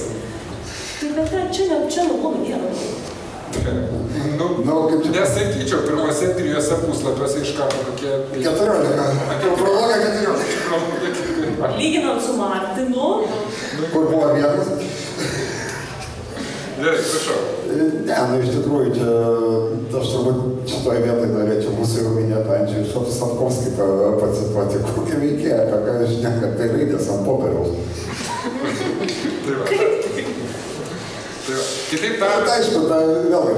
Tai bet čia labai nėra. Nesakyčiau, pirmose 3 puslapiuose iš karto kokie... 14. Prologa 14. Lyginant su Martinu. Kur buvo vienas? Gerai, prašau. Ne, nu iš tikrųjų, čia aš turbūt šitoje vietoje norėčiau mūsų jau minėtą Andžejų Sapkovskį pacituoti, kokią veikėją, apie ką aš ne, kad tai raidės ant popieriaus. Tai va. Kitaip tariant... Bet aišku, vėlgi,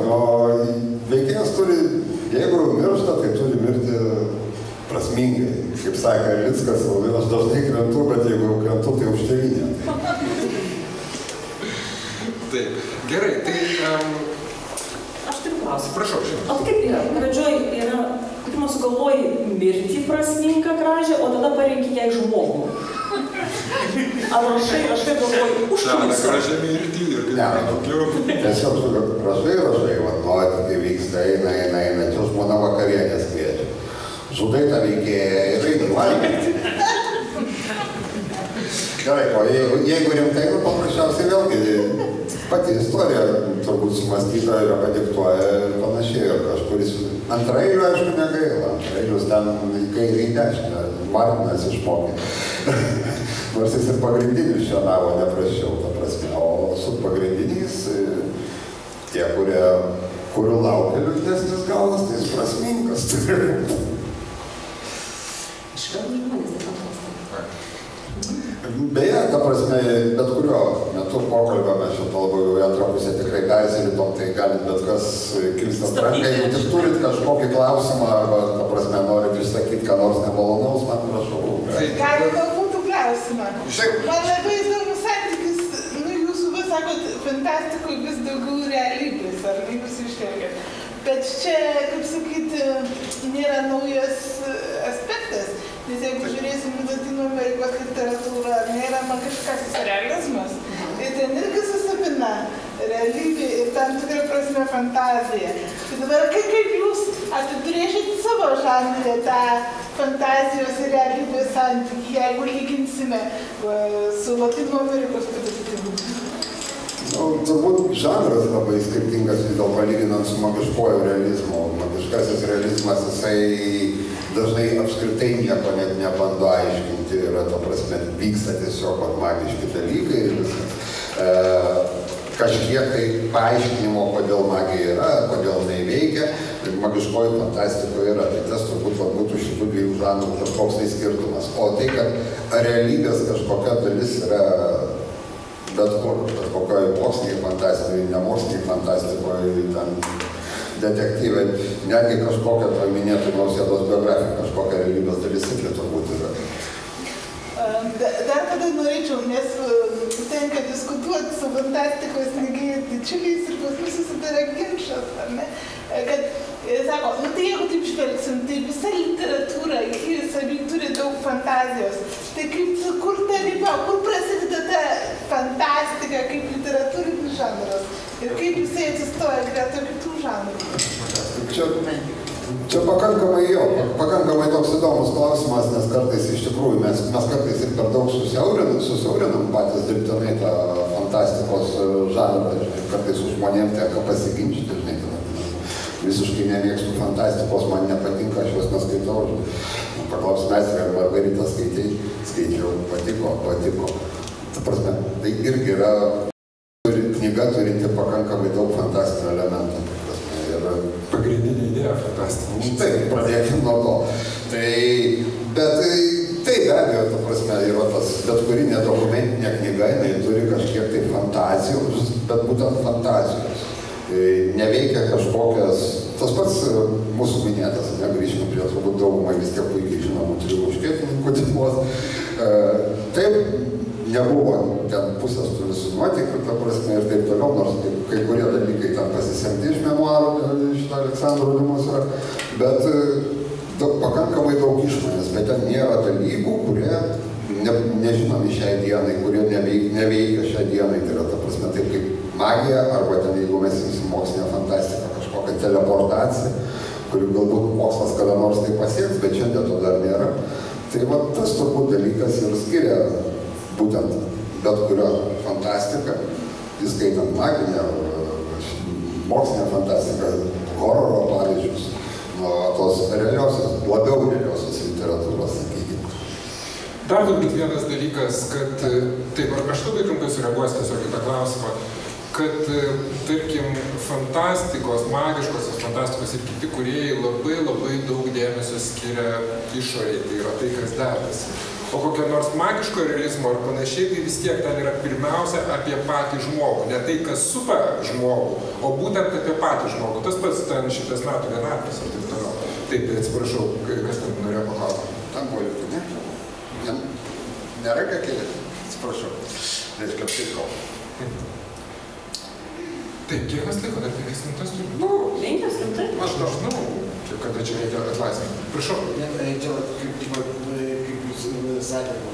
veikėjas turi, jeigu miršta, tai turi mirti prasmingai. Kaip sakė Lickas, aš dažnai krentu, bet jeigu jau krentu, tai už tėvynę. Taip, gerai, tai... Aš turiu klausimą. Prašau, žinoma. O tai kaip yra? Pradžioj yra, pirmą sugalvoji mirtį prasmingą gražią, o tada parenki jai žmogų. Ar rašai galvoji užkulisą? Gražią mirtį ir kaip daugiau. Tiesiog rašai, nuotykiai vyksta, eina, čia žmona vakarienės kviečia. Žudai tą veikėją ir eini valgyti. Gerai, o jeigu rimtai, paprasčiausiai vėlgi pati istorija turbūt sumastyta yra padiktuoja panašiai, ir kažkuris antrailių, aišku, negaila. Antrailius ten į kairę į dešinę, Martinas išmokė. Nors jis ir pagrindinius šienavo neprašiau, ta prasme. O su pagrindiniais, tie, kurių laukia liūdnesnis galas, tai jis prasmingas. Švelnus žmonės, tai paprastai. Beje, ta prasme, bet kurio metu pokalbio mes šitą labai jau antrą pusę tikrai persiritom, tai galit bet kas kilstat ranką, jeigu tik turit kažkokį klausimą arba, ta prasme, norit išsakyti, ką nors nemalonaus, man prašau. Galima būtų klausimą. Man labai įdomus santykis, jūsų vis sakot, fantastikoj vis daugiau realybės, ar ne jūs iškelgiat. Bet čia, kaip sakyti, nėra naujas aspektas. Nes jeigu žiūrėsim Latino Amerikos literatūrą, nėra magiškasis realizmas. Ir ten irgi susipina realybė ir tam tikrą prasme fantazija. Tai dabar kaip jūs apibrėžit savo žanrę tą fantazijos ir realybės santykį, jeigu lyginsime su Latino Amerikos patirtimi? Turbūt žanras labai skirtingas vis dėlto lyginant su magiškuoju realizmu. Magiškasis realizmas, jisai dažnai apskritai nieko net nebando aiškinti, yra to prasme, vyksta tiesiog magiški dalykai ir viskas. Kažkiek tai paaiškinimo, kodėl magija yra, kodėl neveikia, magiškoji fantastikoje yra. Tai tas turbūt būtų šitų dviejų žanrų kažkoks tai skirtumas. O tai, kad realybės kažkokia dalis yra bet kur, bet kokioj moksliniai fantastikoje, nemoksliniai fantastikoje, ten detektyvai, netgi kažkokia paminėtų Nausėdos biografija, kažkokia realybės dalis irgi turbūt yra. Dar kada norėčiau, nes tenka diskutuoti su fantastikos mėgėjais bičiuliais ir pas mus susidara ginčas, ar ne? Kad, sako, tai jeigu taip žvelgsim, tai visa literatūra turi daug fantazijos. Tai kaip, kur ta riba, kur prasideda ta fantastika kaip literatūrinis žanras? Ir kaip jisai atsistoja greta kitų žanrų? Čia pakankamai toks įdomus klausimas, nes kartais iš tikrųjų mes kartais ir per daug susiaurinam patys dirbtinai tą fantastikos žanrą, kartais su žmonėm tenka pasiginčyti, žinai, visiškai nemėgstu fantastikos, man nepatinka, aš jos neskaitau, paklaus meistrė, ar Margarita skaičiau, patiko. Ta prasme, tai irgi yra knyga turinti pakankamai daug fantastinių elementų. Pagrindinė idėja fantastinė. Taip, pradėkim nuo to. Bet tai be abejo, ta prasme, yra tas bet kuri nedokumentinė knyga, jinai turi kažkiek tai fantazijos, bet būtent fantazijos. Neveikia kažkokias, tas pats mūsų minėtas, negrįžkime prie turbūt daugumai vis tiek puikiai žinomų trijų užkietininkų temos. Taip, nebuvo ten pusės tų visų nuotykių, ta prasme, ir taip toliau, nors kai kurie dalykai ten pasisemti iš memuarų, iš Aleksandro Dumas yra, bet pakankamai daug išmanės, bet ten nėra dalykų, kurie nežinomi šiai dienai, kurie neveikia šiai dienai, tai yra, ta prasme, taip kaip magija, arba ten, jeigu mes imsim mokslinę fantastiką, kažkokią teleportaciją, kuri galbūt mokslas kada nors tai pasieks, bet šiandien to dar nėra. Tai va, tas turbūt dalykas ir skiria būtent bet kurio fantastiką, įskaitant maginę, mokslinę fantastiką, hororo pavyzdžius, nuo tos realiosios, labiau realiosios literatūros, sakykime. Dar turbūt vienas dalykas, kad, taip, aš labai trumpai sureaguosiu tiesiog į tą klausimą, kad, tarkim, fantastikos, magiškosios fantastikos ir kiti kūrėjai labai daug dėmesio skiria išoriai, tai yra tai, kas dedasi. O kokio nors magiško realizmo ar panašiai, tai vis tiek ten yra pirmiausia apie patį žmogų. Ne tai, kas supa žmogų, o būtent apie patį žmogų. Tas pats ten 100 metų vienatvės ir taip toliau. Taip, tai atsiprašau, kas ten norėjo paklausti. Tam buvo liūtų, ne? Nėra ką kėlėti? Atsiprašau. Reiškia, apsirkau. Taip, kiek mes laiko dar 5 minutės turi? 5 minutės? Aš nežinau, kada čia reikia atlaisvinti. Prašau. Čia, kaip jūs sakėte,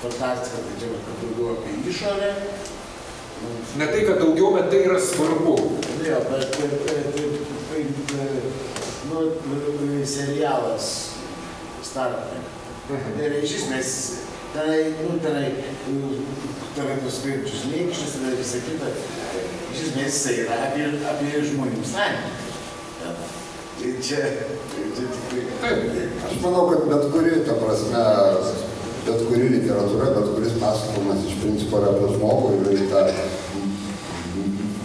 fantastika, tai čia daugiau apie išorę. Ne tai, kad daugiau, bet tai yra svarbu. Jo, bet serialas staro. Ir iš esmės, tenai paskui Čiusneikštis ir visą kitą, iš esmės jisai yra apie žmonių santykį. Ir čia tikrai... Aš manau, kad bet kuri, ta prasme, bet kuri literatūra, bet kuris pasakojimas iš principo yra apie žmogų ir tą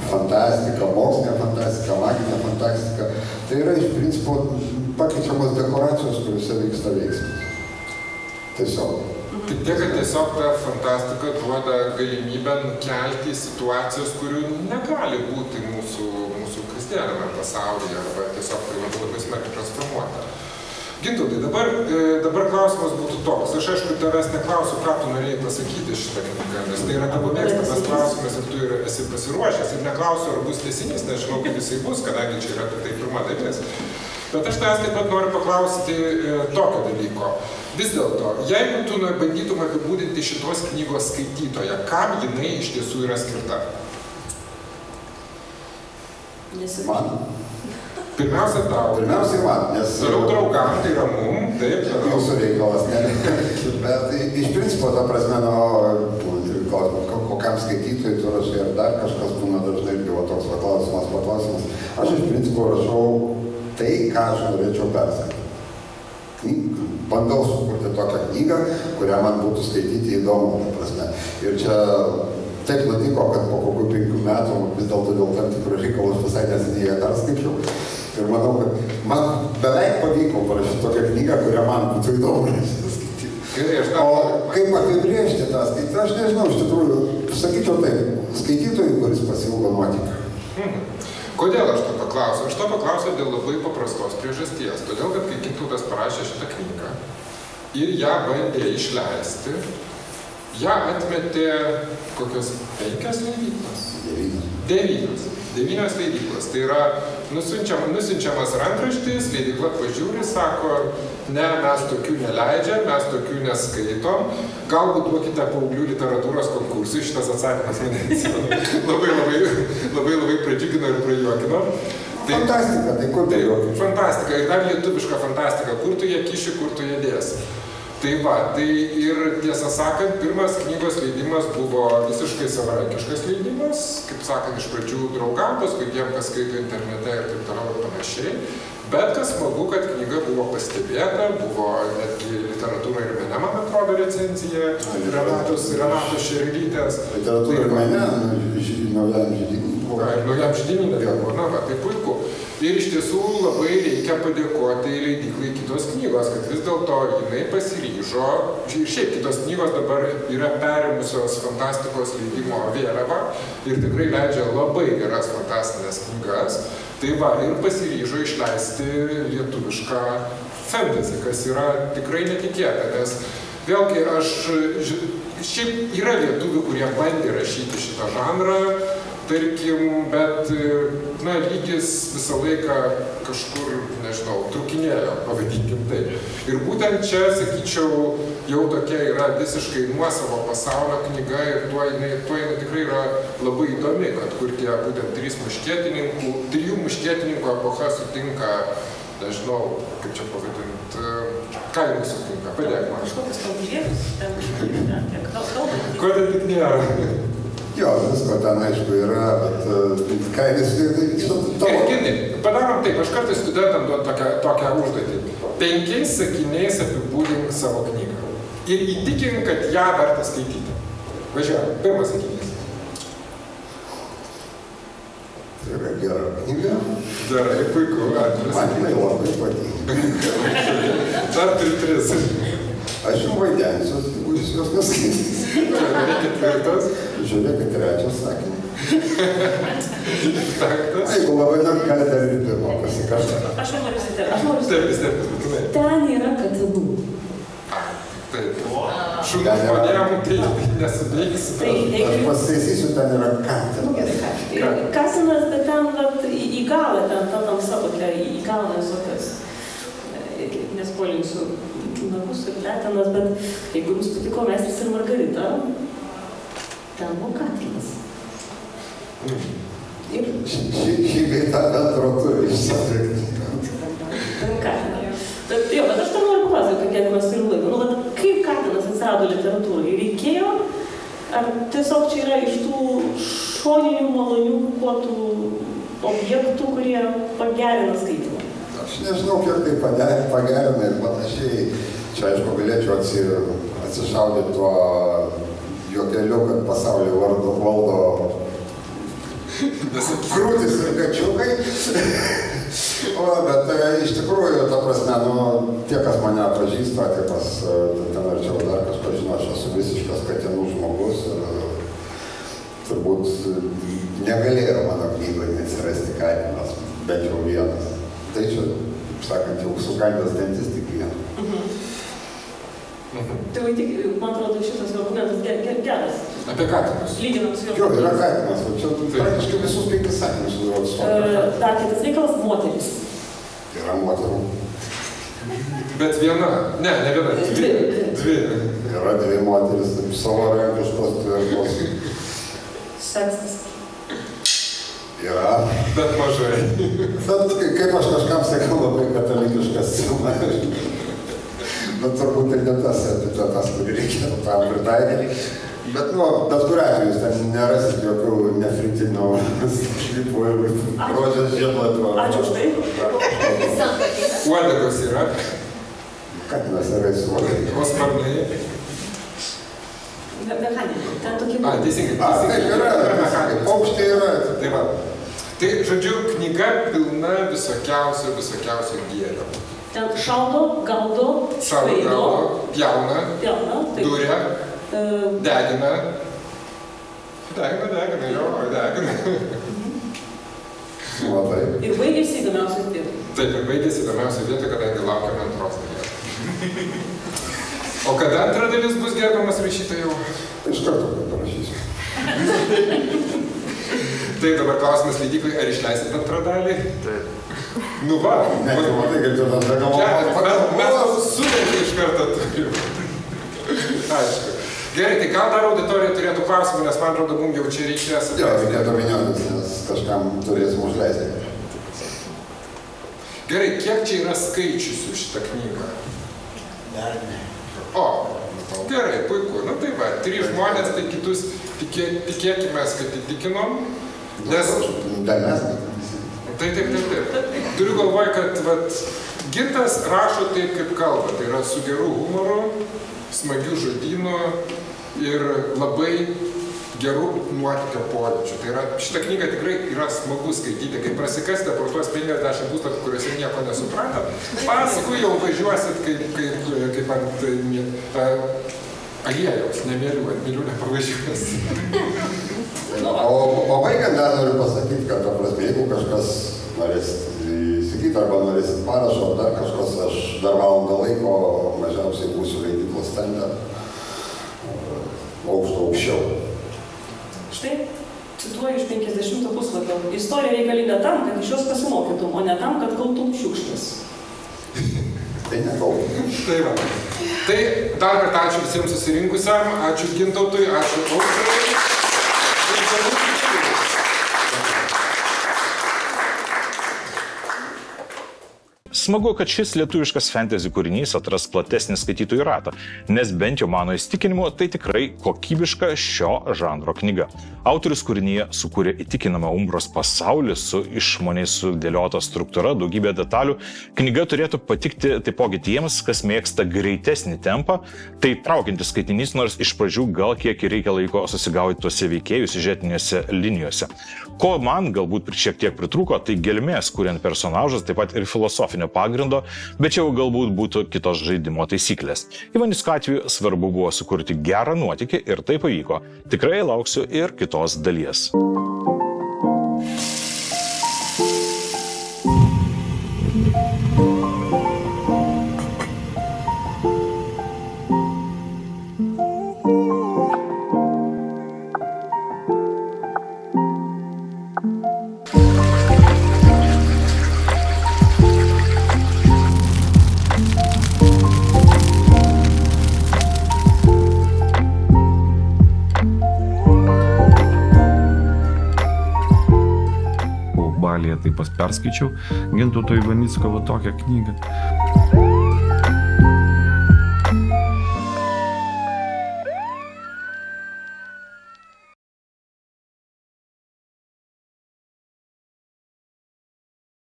fantastika, mokslinė fantastika, maginė fantastika. Tai yra iš principo pakeičiamos dekoracijos, kuriuose vyksta veiksmas. Tiesiog. Tik tiek, kad tiesiog ta fantastika duoda galimybę nukelti situacijas, kurių negali būti mūsų kasdieniame pasaulyje, arba tiesiog tai labai smarkiai transformuota. Gintautai, dabar klausimas būtų toks. Aš aišku, tavęs neklausiu, ką tu norėjai pasakyti šitą knygą, nes tai yra tavo mėgstamas klausimas ir tu esi pasiruošęs. Ir neklausiu, ar bus tęsinys, nežinau, kaip jisai bus, kadangi čia yra tai pirma dalis. Bet aš tavęs taip pat noriu paklausyti tokio dalyko. Vis dėlto, jeigu tu bandytum apibūdinti šitos knygos skaitytoją, kam jinai iš tiesų yra skirta? Man? Pirmiausia tau. Pirmiausiai man, nes... Toliau draugam, tai yra mum, taip. Jūsų reikalas, ne? Bet iš principo, ta prasme, kokiam skaitytojui tu rašai, ar dar kažkas būna dažnai irgi toks klausimas. Aš iš principo rašau tai, ką aš norėčiau perskaityti. Bandau sukurti tokią knygą, kurią man būtų skaityti įdomu, ta prasme. Ir čia taip nutiko, kad po kokių 5 metų vis dėlto dėl tam tikrų reikalų visai neseniai ją perskaičiau. Ir manau, kad man beveik pavyko parašyti tokią knygą, kurią man būtų įdomu skaityti. O kaip apibrėžti tą skaityti, aš nežinau, iš tikrųjų, sakyčiau taip, skaitytojui, kuris pasiilgo nuotykių. Kodėl aš to paklausiu? Aš to paklausiu dėl labai paprastos priežasties. Todėl, kad kai Gintautas parašė šitą knygą ir ją bandė išleisti, ją atmetė kokios 5 leidyklos? 9 leidyklos. Tai yra nusiunčiamas rankraštis, leidykla pažiūri, sako, ne, mes tokių neleidžiam, mes tokių neskaitom, galbūt duokite paauglių literatūros konkursui, šitas atsakymas mane labai pradžiugino ir prajuokino. Fantastika, tai kur tai juokiu? Fantastika, ir dar lietuviška fantastika, kur tu ją kiši, kur tu ją dėsi. Tai va, tai ir tiesą sakant, pirmas knygos leidimas buvo visiškai savarankiškas leidimas, kaip sakant, iš pradžių draugam, paskui tiem, kas skaito internete ir taip toliau ir panašiai. Bet kas smagu, kad knyga buvo pastebėta, buvo netgi literatūra ir mene, man atrodo, recenzija, Renatos Šerelytės. Literatūra ir mene, naujam žydinį. Ir naujam žydinį nebuvo, na va, tai puiku. Ir iš tiesų labai reikia padėkoti leidyklai Kitos knygos, kad vis dėlto jinai pasiryžo, ir šiaip Kitos knygos dabar yra perėmusios fantastikos leidimo vėliavą ir tikrai leidžia labai geras fantastinės knygas. Tai va, ir pasiryžo išleisti lietuvišką fantasy, kas yra tikrai netikėta, nes vėlgi šiaip yra lietuvių, kurie bandė rašyti šitą žanrą, tarkim, bet, lygis visą laiką kažkur, nežinau, trukinėjo, pavadinkim taip. Ir būtent čia, sakyčiau, jau tokia yra visiškai nuosavo pasaulio knyga ir tuo jinai tikrai yra labai įdomi, kad kur tie būtent 3 muškietininkų epocha sutinka, nežinau, kaip čia pavadinti, ką jums sutinka, padėk man. Kažkokius kalbėtus, ten kažkokius, ko ten tik nėra. Jo, visko ten aišku yra, bet kainis tavo... Gintai, padarom taip, aš kartais studentam duodu tokią užduotį. 5 sakiniais apibūdink savo knygą. Ir įtikink, kad ją verta skaityti. Važiuojam, pirmas sakinys. Tai yra gera knyga. Gerai, puiku, antras. Man jinai labai patinka. Dar 3. Aš jums vaidensiu, jeigu jūs jos neskaitys. Žiūrėkit 4. Žiūrėkit 3 sakinį. 5. Jeigu labai daug galite ir pirmo pasikartą. Aš noriu įsiterpti. Taip, būtinai. Ten yra katinų. Taip. Šunų žmonėm tai nesudėksi. Aš pasitaisysiu, ten yra katinas. Katinas, bet ten į galą, ten tamsa tokia, į galą visokios, nespolinsiu nagus ir letinas, bet jeigu jums patiko Meistras ir Margarita, ten buvo katinas. Šį vietą bendro turi iš savo. Ten katinas. Jo, bet aš tam noriu papasakoti, kiek mes turim laiko. Nu, bet kaip katinas atsirado literatūrai? Reikėjo? Ar tiesiog čia yra iš tų šoninių, malonių, kuotų objektų, kurie pagerina skaitymą? Aš nežinau, kiek tai pagerina ir panašiai. Čia, aišku, galėčiau atsišaudyti tuo juokeliu, kad pasaulio valdo krūtis ir kačiukai. Bet iš tikrųjų, ta prasme, tie, kas mane pažįsta, tie, kas ten arčiau dar kažko žino, aš esu visiškas katinų žmogus ir turbūt negalėjo mano knygoje atsirasti katinas, bent jau vienas. Tai čia, sakant, jau sukandęs dantis tik vienas. Tai tik, man atrodo, šitas argumentas geras. Apie katinus. Lyginant su Jo, yra katinas, o čia praktiškai visus 5 sakinius atstovauja. Dar kitas reikalas - moteris. Yra moterų. Bet viena, ne viena, dvi. Yra 2 moteris, savarankiškos tvirtos. Seksas. Yra. Bet mažai. Bet kaip aš kažkam sakiau, labai katalikiškas scenarijus. Bet turbūt ir ne tas epitetas, kurį reikėtų tam pritaikyti. Bet, bet kuriuo atveju jūs ten nerasit jokių nefritinių šlipų ir rožės žiedlapių. Ačiū už tai. Uodegos yra. Katinas yra įsuodegos. O sparnai. Mechaniniai. Ten tokie... Teisingai. Taip yra, paukštai yra. Tai va. Tai, žodžiu, knyga pilna visokiausių gėrio. Ten šaudo, gaudo, skraido, pjauna, duria, degina. Degina, jo, degina. Ir baigėsi įdomiausios vietos. Taip, ir baigėsi įdomiausios vietos, kadangi laukiame antros dalies. O kada antra dalis bus, gerbiamas rašytojau? Iš karto parašysiu. Tai dabar klausimas leidyklai, ar išleisit antrą dalį? Taip. Nu va, matai, kaip tu tas begalvoji. Mes sudėti iš karto turim. Aišku. Gerai, tai gal dar auditorija turėtų klausimų, nes man atrodo, mums jau čia reikės. Jo, reikėtų minėtis, nes kažkam turėsim užleisti. Gerai, kiek čia yra skaičiusių šitą knygą? Dar ne. O, gerai, puiku. Nu tai va, 3 žmonės, tai kitus tikėkime, kad įtikinom. Nes... Dar mes. Taip. Turiu galvoj, kad Gintas rašo taip, kaip kalba. Tai yra su geru humoru, smagiu žodynu ir labai gerų nuotykio pojūčių. Tai yra, šitą knygą tikrai yra smagu skaityti. Kai prasikasite pro tuos 50 puslapių, kuriuose nieko nesuprantat, paskui jau važiuosit kaip ant aliejaus, nemėlių, ant mylių nepavažiuosi. O baigiant dar noriu pasakyti, kad, ta prasme, jeigu kažkas norės įsigyti arba norėsit parašo, ar dar kažkas, aš dar valandą laiko mažiausiai būsiu leidyklos stende aukščiau. Štai, cituoju iš 50 puslapio. Istorija reikalinga tam, kad iš jos pasimokytum, o ne tam, kad kautum šiukšles. Tai nekautum. Tai va. Tai dar kartą ačiū visiems susirinkusiam, ačiū Gintautui, ačiū Austrai. Smagu, kad šis lietuviškas fantasy kūrinys atras platesnį skaitytojų ratą, nes bent jau mano įsitikinimu tai tikrai kokybiška šio žanro knyga. Autorius kūrinyje sukūrė įtikinamą Umbros pasaulį su išmaniai sudėliota struktūra, daugybė detalių. Knyga turėtų patikti taipogi tiems, kas mėgsta greitesnį tempą. Tai traukiantis skaitinys, nors iš pradžių gal kiek reikia laiko susigaudyti tuose veikėjų siužetinėse linijose. Ko man galbūt šiek tiek pritrūko, tai gelmės, kuriant personažas, taip pat ir filosofinio pagrindo, bet čia jau galbūt būtų kitos žaidimo taisyklės. Ivanisko atveju svarbu buvo sukurti gerą nuotykį ir tai pavyko. Tikrai lauksiu ir kitos dalies. Tai perskaičiau Gintauto Ivanicko tokią knygą.